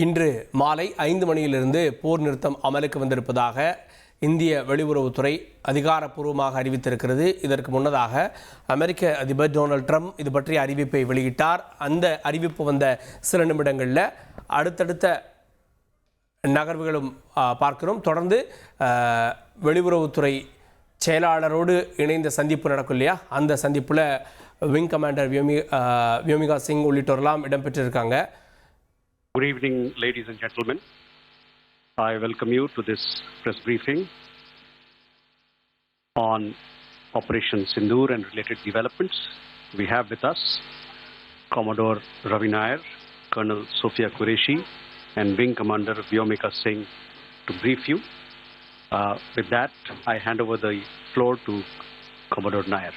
இன்று மாலை 5 மணியிலிருந்து போர் நிறுத்தம் அமலுக்கு வந்திருப்பதாக இந்திய வெளியுறவுத்துறை அதிகாரப்பூர்வமாக அறிவித்திருக்கிறது. இதற்கு முன்னதாக அமெரிக்க அதிபர் டொனால்ட் ட்ரம்ப் இது பற்றிய அறிவிப்பை வெளியிட்டார். அந்த அறிவிப்பு வந்த சில நிமிடங்களில் அடுத்தடுத்த நகர்வுகளும் பார்க்கிறோம். தொடர்ந்து வெளியுறவுத்துறை செயலாளரோடு இணைந்த சந்திப்பு நடக்கும் இல்லையா, அந்த சந்திப்பில் விங் கமாண்டர் வியோமிகா சிங் உள்ளிட்டோரெல்லாம் இடம்பெற்றிருக்காங்க. Good evening, ladies and gentlemen. I welcome you to this press briefing on Operation Sindoor and related developments. We have with us Commodore Ravi Nair, Colonel Sophia Qureshi, and Wing Commander Vyomika Singh to brief you. With that, I hand over the floor to Commodore Nair.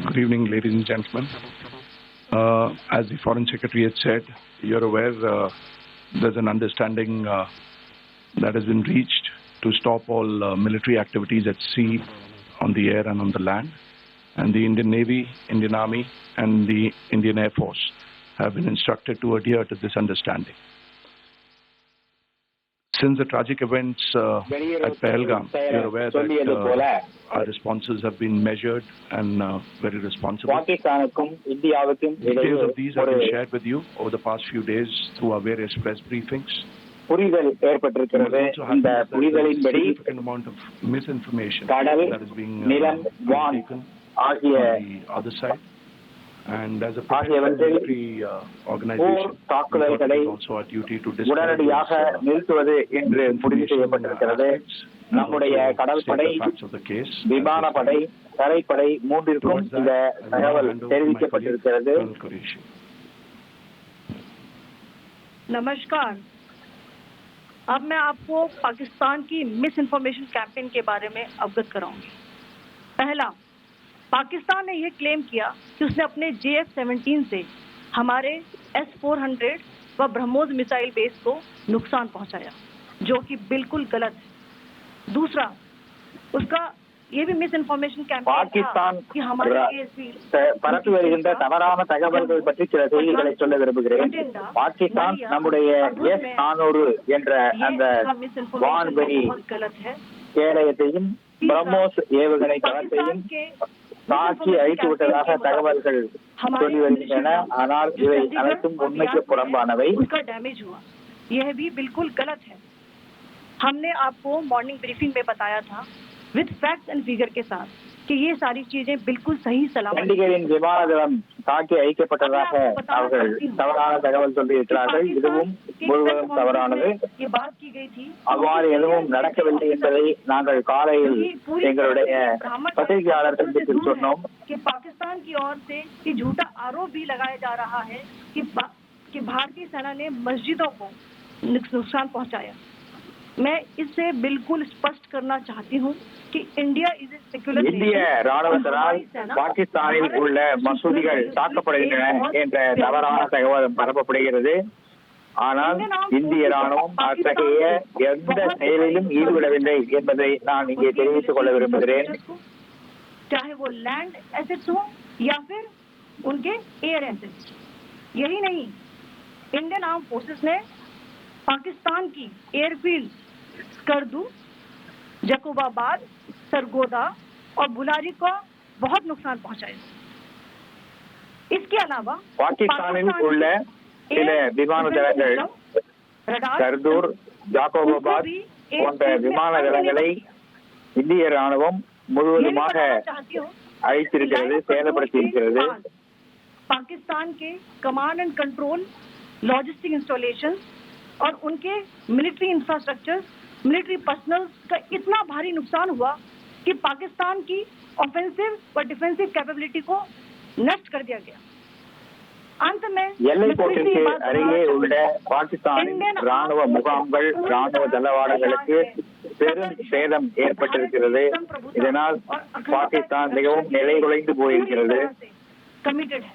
Good evening, ladies and gentlemen. As the Foreign Secretary had said, you're aware there's an understanding that has been reached to stop all military activities at sea, on the air and on the land. And the Indian Navy, Indian Army and the Indian Air Force have been instructed to adhere to this understanding. Since the tragic events at Pahalgam, you're aware that our responses have been measured and very responsible. Details of these have been shared with you over the past few days through our various press briefings. புரிதல் ஏற்பட்டிருக்கிறது. இந்த புரிதலின்படி significant amount of misinformation கடல், that is being நிலம், வான் ஆகிய other side. And as a ஆகியவற்றில் organization, தாக்குதல்களை also our duty to உடனடியாக நிறுத்துவது என்று முடிவு செய்யப்பட்டிருக்கிறது. நம்முடைய கடற்படை, விமானப்படை, தரைப்படை மூன்றிற்கும் இந்த தகவல் தெரிவிக்கப்பட்டிருக்கிறது. नमस्कार। अब मैं आपको पाकिस्तान की मिस इन्फॉर्मेशन कैंपेन के बारे में अवगत कराऊंगी। पहला, पाकिस्तान ने यह क्लेम किया कि उसने अपने JF-17 से हमारे S-400 व ब्रह्मोस मिसाइल बेस को नुकसान पहुंचाया, जो कि बिल्कुल गलत है। दूसरा, उसका ये भी मिस इन्फॉर्मेशन कैंपेन था कि हमारे பரப்பி வருகின்ற தவறான தகவல்கள் பற்றி சில செய்திகளை சொல்ல விரும்புகிறேன். பாகிஸ்தான் நம்முடைய S-400 என்ற அந்த வான்வெளி கேடயத்தையும் பிரம்மோஸ் ஏவுகணை தளத்தையும் தாக்கி அழித்து விட்டதாக தகவல்கள் சொல்லி வருகின்றன. ஆனால் இவை அனைத்தும் உண்மைக்கு புறம்பானவை. यह भी बिल्कुल गलत है। हमने आपको मॉर्निंग ब्रीफिंग में बताया था विद फैक्ट्स एंड फिगर के साथ कि ये सारी चीजें बिल्कुल सही सलामत। சண்டிகரின் விமானதளம் தாக்கி அழிக்கப்பட்டதாக அவர்கள் தவறான தகவல் சொல்லியிருக்கிறார்கள். இதுவும் முழுவதும் தவறானது. அவ்வாறு எதுவும் நடக்கவில்லை என்பதை நாங்கள் காலையில் எங்களுடைய பத்திரிகையாளர் சந்திப்பில் சொன்னோம். पाकिस्तान की ओर से ये झूठा आरोप भी लगाया जा रहा है कि भारतीय सेना ने मस्जिदों को नुकसान पहुंचाया। मैं इससे बिल्कुल स्पष्ट करना चाहती हूँ कि इंडिया इज ए सेक्युलर இந்திய ராணுவத்தினால் பாகிஸ்தானில் உள்ள மசூதிகள் தாக்கப்படுகின்றன என்ற தவறான தகவல் பரப்பப்படுகிறது. ஆனால் இந்திய ராணுவம் அத்தகைய எந்த செயலிலும் ஈடுபடவில்லை என்பதை நான் இங்கே தெரிவித்துக் கொள்ள விரும்புகிறேன். चाहे वो लैंड एसेट्स हो या फिर उनके एयर एसेट्स। यही नहीं, इंडियन आर्म फोर्सेस ने पाकिस्तान की एयरफील्ड स्कर्दू, जकोबाबाद, सरगोदा और बुलारी को बहुत नुकसान पहुंचाया। इसके अलावा பாகிஸ்தானில் உள்ள சில விமான தளங்கள் கர்தூர், ஜாகோபாபாத் போன்ற விமான தளங்களை இந்திய ராணுவம் முழுவதுமாக அழித்திருக்கிறது, சேதப்படுத்தியிருக்கிறது. पाकिस्तान के command and control, logistic installation और उनके मिलिट्री इंफ्रास्ट्रक्चर, मिलिट्री पर्सनल का इतना भारी नुकसान हुआ कि पाकिस्तान की ऑफेंसिव व डिफेंसिव कैपेबिलिटी को नष्ट कर दिया गया। अंत में எல்லைக்கோட்டிற்கு அருகே உள்ள பாகிஸ்தானின் ராணுவ முகாம்கள், ராணுவ தளவாடங்களுக்கு பெரும் சேதம் ஏற்பட்டிருக்கிறது. இதனால் பாகிஸ்தான் மிகவும் நிலை குலைந்து போயிருக்கிறது. कमिटेड है।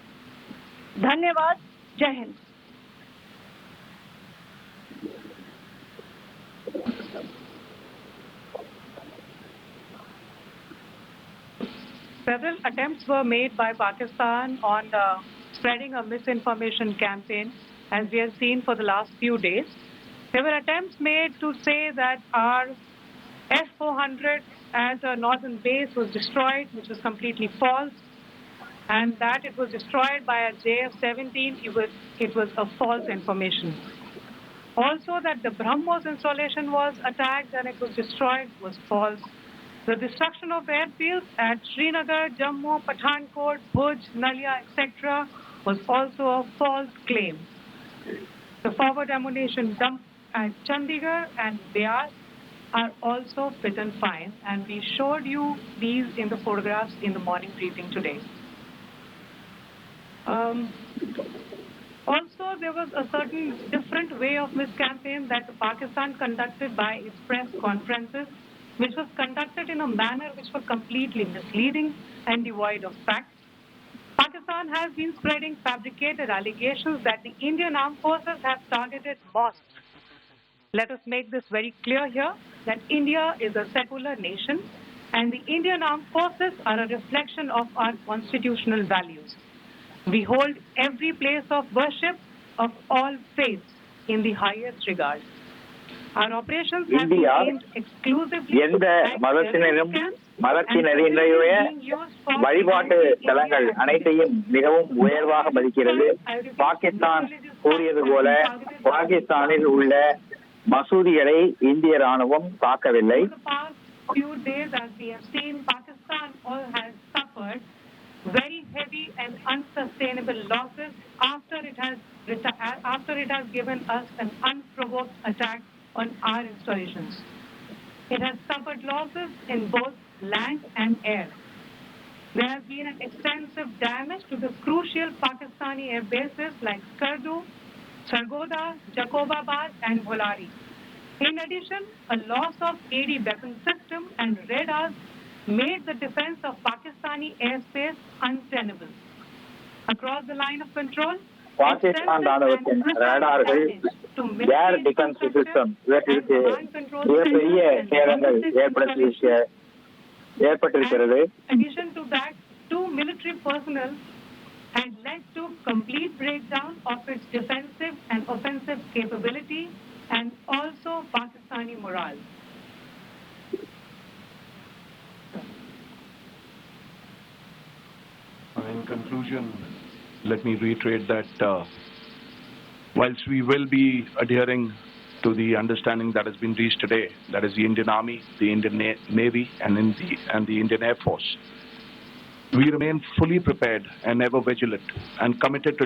धन्यवाद। जय Hind. Several attempts were made by Pakistan on spreading a misinformation campaign, as we have seen for the last few days. There were attempts made to say that our S-400 at a northern base was destroyed, which was completely false, and that it was destroyed by a JF-17, it was a false information. Also, that the BrahMos installation was attacked and it was destroyed was false. The destruction of airfields at Srinagar, Jammu, Pathankot, Bhuj, Nalia, etc. was also a false claim. The forward ammunition dump at Chandigarh and Beas are also fit and fine, and we showed you these in the photographs in the morning briefing today. Also, there was a certain different way of this campaign that Pakistan conducted by its press conferences, which was conducted in a manner which was completely misleading and devoid of facts. Pakistan has been spreading fabricated allegations that the Indian Armed Forces have targeted mosques. Let us make this very clear here, that India is a secular nation and the Indian Armed Forces are a reflection of our constitutional values. We hold every place of worship of all faiths in the highest regard. Our operations have been India aimed exclusively எந்த மதத்தினரினுடைய வழிபாட்டு தலங்கள் அனைத்தையும் மிகவும் உயர்வாக மதிக்கிறது. பாகிஸ்தான் கூறியது போல பாகிஸ்தானில் உள்ள மசூதிகளை இந்திய ராணுவம் தாக்கவில்லை. Few days, as we have seen, Pakistan has suffered very heavy and unsustainable losses after it has given us an unprovoked attack on our installations. It has suffered losses in both land and air. There has been an extensive damage to the crucial Pakistani air bases like Skardu, Sargodha, Jacobabad and Bholari. In addition, a loss of AD weapon system and radars made the defense of Pakistani airspace untenable. Across the line of control, Pakistan ராணுவத்தின் ரேடார்கள், air defence system இவற்றிற்கு மிகப்பெரிய சேதங்கள் ஏற்பட்டிருக்கிறது. In addition to that, 2 military personnel had led to complete breakdown of its defensive and offensive capability and also Pakistani morale. In conclusion, let me reiterate that whilst we will be adhering to the understanding that has been reached today, that is the Indian Army, the Indian Navy, and the Indian Air Force, we remain fully prepared and ever vigilant and committed to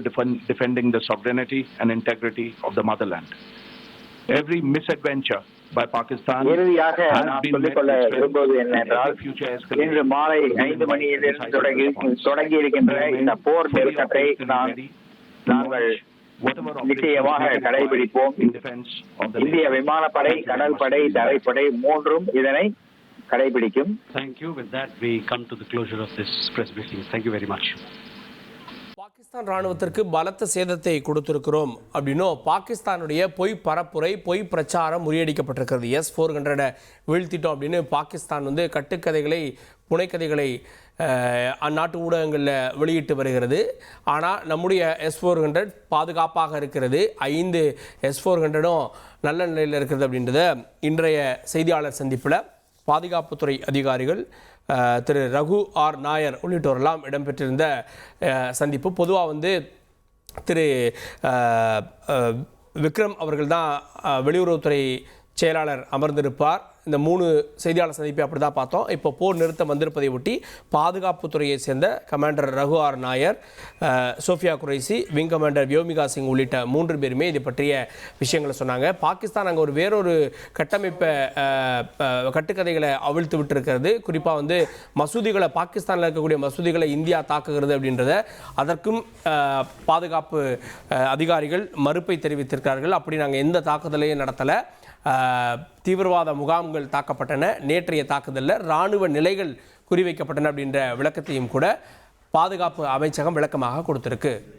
defending the sovereignty and integrity of the motherland. Every misadventure by Pakistan இறுதியாக has நான் been met சொல்லிக்கொள்ள with விரும்புவது strength, என்னென்றால், and future இன்று escalation மாலை 5 மணியிலிருந்து தொடங்கி இருக்கின்ற இந்த போர் நிறுத்தத்தை நாங்கள் நிச்சயமாக கடைபிடிப்போம். இந்திய விமானப்படை, கடற்படை, தரைப்படை மூன்றும் இதனை கடைபிடிக்கும். Thank you. With that, we come to the closure of this press briefing. Thank you very much. Pakistan ராணுவத்திற்கு பலத்த சேதத்தை கொடுத்திருக்கிறோம் அப்படின்னும் பாகிஸ்தானுடைய பொய் பரப்புரை, பொய் பிரச்சாரம் முறியடிக்கப்பட்டிருக்கிறது. S-400 வீழ்த்திட்டோம் அப்படின்னு பாகிஸ்தான் கட்டுக்கதைகளை, புனைக்கதைகளை அந்நாட்டு ஊடகங்களில் வெளியிட்டு வருகிறது. ஆனால் நம்முடைய S-400 பாதுகாப்பாக இருக்கிறது. 5 S-400ம் நல்ல நிலையில் இருக்கிறது அப்படின்றத இன்றைய செய்தியாளர் சந்திப்பில் பாதுகாப்புத்துறை அதிகாரிகள் திரு ரகு ஆர் நாயர் உள்ளிட்டோரெல்லாம் இடம்பெற்றிருந்த சந்திப்பு. பொதுவாக திரு விக்ரம் அவர்கள் தான் வெளியுறவுத்துறை செயலாளர் அமர்ந்திருப்பார். இந்த 3 செய்தியாளர் சந்திப்பை அப்படி தான் பார்த்தோம். இப்போ போர் நிறுத்தம் வந்திருப்பதை ஒட்டி பாதுகாப்புத்துறையை சேர்ந்த commander Raghu R Nair, Sofiya Qureshi, wing commander Vyomika Singh உள்ளிட்ட 3 பேருமே இது பற்றிய விஷயங்களை சொன்னாங்க. பாகிஸ்தான் அங்கே வேறொரு கட்டமைப்பை, கட்டுக்கதைகளை அவிழ்த்து விட்டுருக்கிறது. குறிப்பாக மசூதிகளை, பாகிஸ்தானில் இருக்கக்கூடிய மசூதிகளை இந்தியா தாக்குகிறது அப்படின்றத அதற்கும் பாதுகாப்பு அதிகாரிகள் மறுப்பை தெரிவித்திருக்கிறார்கள். அப்படி நாங்கள் எந்த தாக்குதலையும் நடத்தலை, தீவிரவாத முகாம்கள் தாக்கப்பட்டன, நேற்றைய தாக்குதலில் இராணுவ நிலைகள் குறிவைக்கப்பட்டன அப்படின்ற விளக்கத்தையும் கூட பாதுகாப்பு அமைச்சகம் விளக்கமாக கொடுத்திருக்கு.